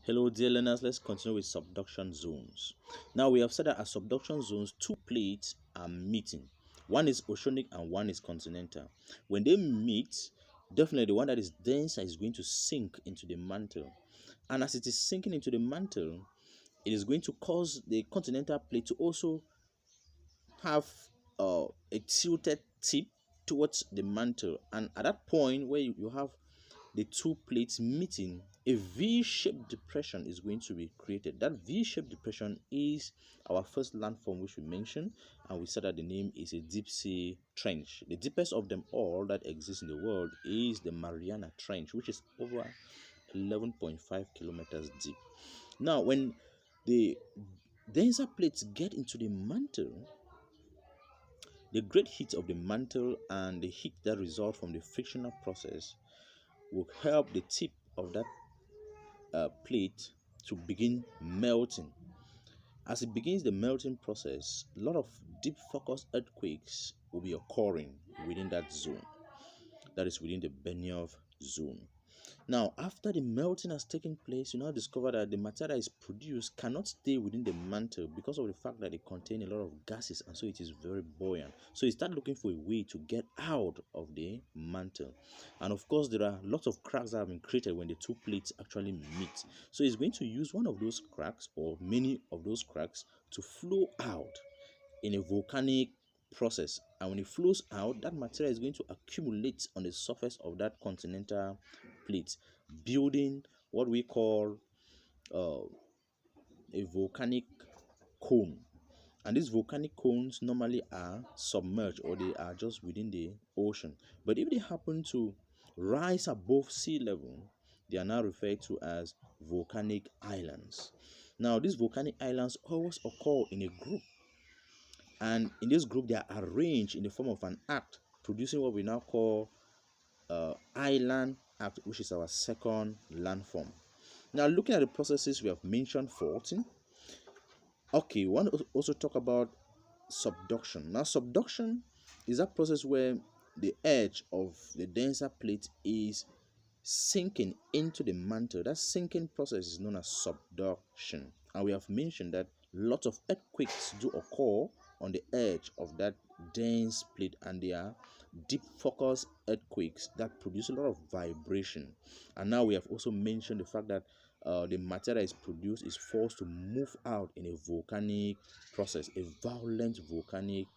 Hello, dear learners. Let's continue with subduction zones. Now, we have said that as subduction zones, two plates are meeting. One is oceanic and one is continental. When they meet, definitely the one that is denser is going to sink into the mantle. And as it is sinking into the mantle, it is going to cause the continental plate to also have a tilted tip towards the mantle. And at that point where you have the two plates meeting, a V-shaped depression is going to be created. That V-shaped depression is our first landform which we mentioned, and we said that the name is a deep sea trench. The deepest of them all that exists in the world is the Mariana Trench, which is over 11.5 kilometers deep. Now, when the denser plates get into the mantle, the great heat of the mantle and the heat that results from the frictional process will help the tip of that plate to begin melting. As it begins the melting process, a lot of deep focus earthquakes will be occurring within that zone, that is within the Benioff zone. Now, after the melting has taken place, you now discover that the material is produced cannot stay within the mantle because of the fact that they contain a lot of gases, and so it is very buoyant. So you start looking for a way to get out of the mantle. And of course, there are lots of cracks that have been created when the two plates actually meet. So it's going to use one of those cracks or many of those cracks to flow out in a volcanic process, and when it flows out, that material is going to accumulate on the surface of that continental plate, building what we call uh, a volcanic cone. And these volcanic cones normally are submerged or they are just within the ocean. But if they happen to rise above sea level, they are now referred to as volcanic islands. Now, these volcanic islands always occur in a group, and in this group they are arranged in the form of an arc, producing what we now call island arc, which is our second landform. Now, looking at the processes we have mentioned 14. Okay, we want to also talk about subduction. Now, subduction is that process where the edge of the denser plate is sinking into the mantle. That sinking process is known as subduction. And we have mentioned that lots of earthquakes do occur on the edge of that dense plate, and they are deep focus earthquakes that produce a lot of vibration. And now we have also mentioned the fact that the material is produced is forced to move out in a volcanic process, a violent volcanic